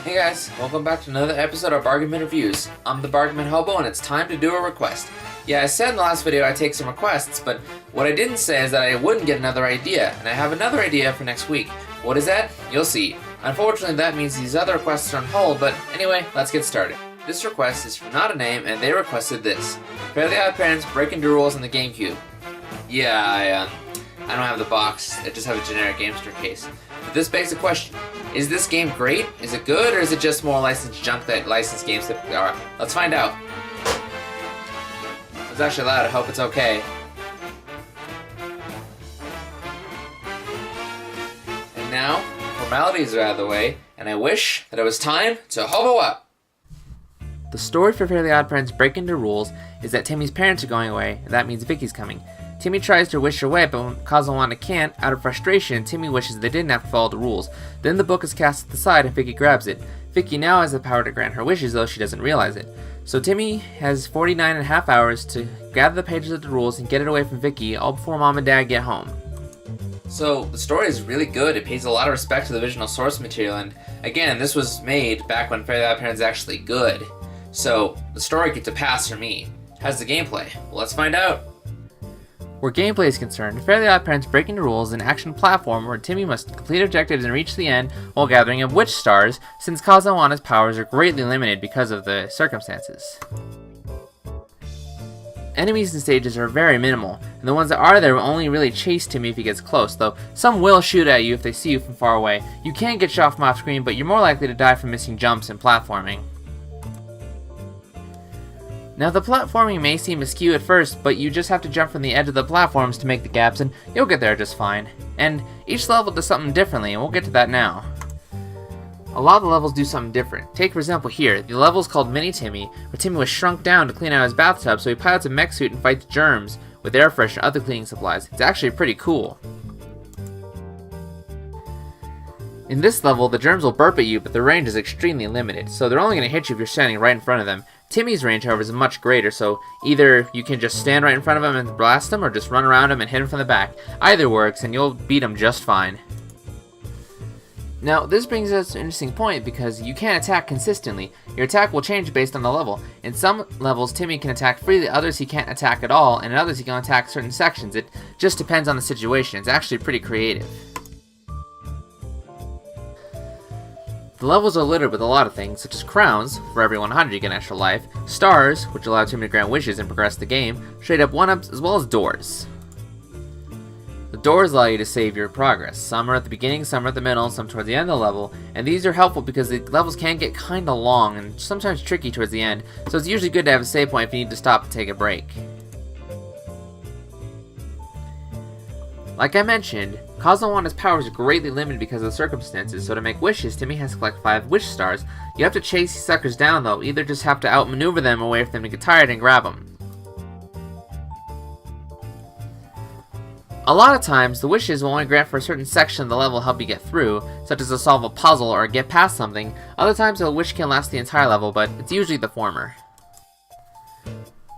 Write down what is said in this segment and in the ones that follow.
Hey guys, welcome back to another episode of Breakin Reviews. I'm the Breakin Hobo and it's time to do a request. Yeah, I said in the last video I'd take some requests, but what I didn't say is that I wouldn't get another idea, and I have another idea for next week. What is that? You'll see. Unfortunately, that means these other requests are on hold, but anyway, let's get started. This request is from Not a Name, and they requested this. Fairly Odd Parents Breakin' Rules on the GameCube. Yeah, I don't have the box, I just have a generic GameStar case. But this begs the question, is this game great? Is it good, or is it just more licensed junk that licensed games typically are? Let's find out. It's actually loud, I hope it's okay. And now, formalities are out of the way, and I wish that it was time to hobo up! The story for Fairly Odd Parents Breakin' Rules is that Timmy's parents are going away, and that means Vicky's coming. Timmy tries to wish her away, but when Kazawana can't, out of frustration, Timmy wishes they didn't have to follow the rules. Then the book is cast to the side and Vicky grabs it. Vicky now has the power to grant her wishes, though she doesn't realize it. So Timmy has 49.5 hours to gather the pages of the rules and get it away from Vicky, all before Mom and Dad get home. So the story is really good. It pays a lot of respect to the original source material, and again, this was made back when Fairly Odd Parents is actually good. So the story gets a pass for me. How's the gameplay? Well, let's find out. Where gameplay is concerned, Fairly Odd Parents Breakin' Rules is an action platform where Timmy must complete objectives and reach the end while gathering up witch stars, since Kazawana's powers are greatly limited because of the circumstances. Enemies and stages are very minimal, and the ones that are there will only really chase Timmy if he gets close, though some will shoot at you if they see you from far away. You can get shot from off screen, but you're more likely to die from missing jumps and platforming. Now the platforming may seem askew at first, but you just have to jump from the edge of the platforms to make the gaps and you'll get there just fine. And each level does something differently, and we'll get to that now. A lot of the levels do something different. Take for example here, the level is called Mini Timmy, where Timmy was shrunk down to clean out his bathtub, so he pilots a mech suit and fights germs with air fresh and other cleaning supplies. It's actually pretty cool. In this level, the germs will burp at you, but the range is extremely limited, so they're only going to hit you if you're standing right in front of them. Timmy's range, however, is much greater, so either you can just stand right in front of him and blast him, or just run around him and hit him from the back. Either works, and you'll beat him just fine. Now, this brings us to an interesting point, because you can't attack consistently. Your attack will change based on the level. In some levels, Timmy can attack freely, others he can't attack at all, and in others he can attack certain sections. It just depends on the situation. It's actually pretty creative. The levels are littered with a lot of things, such as crowns, for every 100 you get an extra life, stars, which allow Timmy to grant wishes and progress the game, straight up 1-ups, as well as doors. The doors allow you to save your progress. Some are at the beginning, some are at the middle, and some towards the end of the level, and these are helpful because the levels can get kinda long and sometimes tricky towards the end, so it's usually good to have a save point if you need to stop and take a break. Like I mentioned, Kazawana's powers are greatly limited because of the circumstances, so to make wishes, Timmy has to collect 5 wish stars. You have to chase these suckers down though, either just have to outmaneuver them away from them to get tired and grab them. A lot of times, the wishes will only grant for a certain section of the level to help you get through, such as to solve a puzzle or get past something. Other times, a wish can last the entire level, but it's usually the former.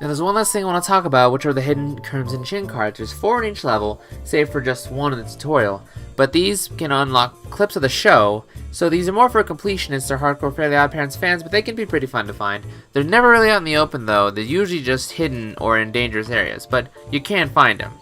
Now there's one last thing I want to talk about, which are the hidden Crimson Chin cards. There's 4 in each level, save for just 1 in the tutorial, but these can unlock clips of the show, so these are more for completionists or hardcore Fairly Odd Parents fans, but they can be pretty fun to find. They're never really out in the open though, they're usually just hidden or in dangerous areas, but you can find them.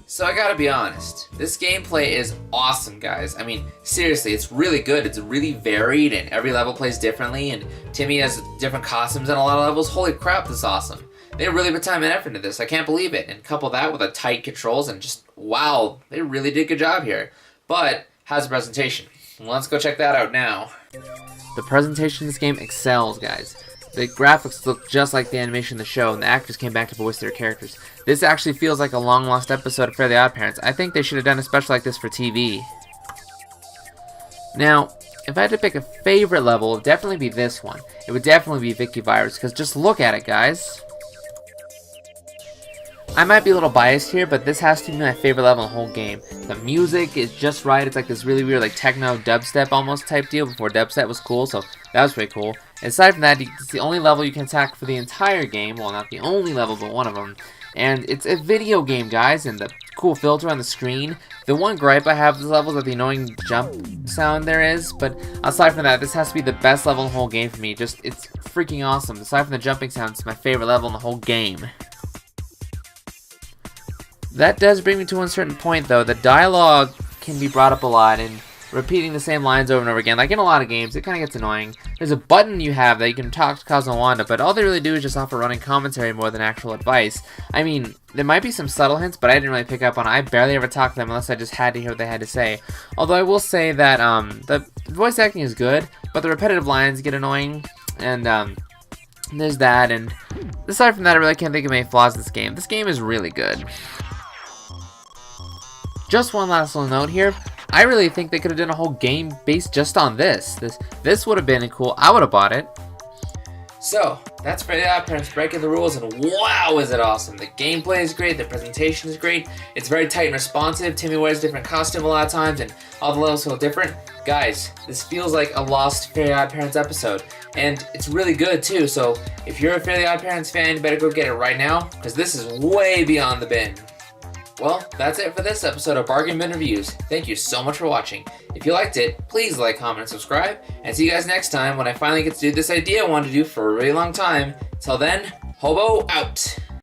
So I gotta be honest, this gameplay is awesome, guys. I mean, seriously, it's really good. It's really varied, and every level plays differently, and Timmy has different costumes in a lot of levels. Holy crap, this is awesome. They really put time and effort into this. I can't believe it. And couple that with the tight controls, and just, wow, they really did a good job here. But, how's the presentation? Let's go check that out now. The presentation in this game excels, guys. The graphics look just like the animation in the show, and the actors came back to voice their characters. This actually feels like a long-lost episode of Fairly Odd Parents. I think they should have done a special like this for TV. Now, if I had to pick a favorite level, it would definitely be this one. It would definitely be Vicky Virus, because just look at it, guys. I might be a little biased here, but this has to be my favorite level in the whole game. The music is just right. It's like this really weird, like techno dubstep almost type deal before dubstep was cool, so that was pretty cool. And aside from that, it's the only level you can attack for the entire game. Well, not the only level, but one of them. And it's a video game, guys, and the cool filter on the screen The one gripe I have with this level is the annoying jump sound there is, but aside from that, this has to be the best level in the whole game for me. Just, it's freaking awesome. Aside from the jumping sound, it's my favorite level in the whole game. That does bring me to one certain point, though. The dialogue can be brought up a lot, and repeating the same lines over and over again, like in a lot of games, it kind of gets annoying. There's a button you have that you can talk to Cosmo and Wanda, but all they really do is just offer running commentary more than actual advice. I mean, there might be some subtle hints, but I didn't really pick up on it. I barely ever talk to them unless I just had to hear what they had to say. Although I will say that the voice acting is good, but the repetitive lines get annoying, and there's that. And aside from that, I really can't think of any flaws in this game. This game is really good. Just one last little note here. I really think they could have done a whole game based just on this. This would have been cool. I would have bought it. So, that's Fairly Odd Parents Breaking the Rules, and wow, is it awesome. The gameplay is great, the presentation is great, it's very tight and responsive. Timmy wears a different costume a lot of times, and all the levels feel different. Guys, this feels like a lost Fairly Odd Parents episode, and it's really good too, so if you're a Fairly Odd Parents fan, you better go get it right now, because this is way beyond the bin. Well, that's it for this episode of Bargain Bin Reviews. Thank you so much for watching. If you liked it, please like, comment, and subscribe. And see you guys next time when I finally get to do this idea I wanted to do for a really long time. Till then, Hobo out!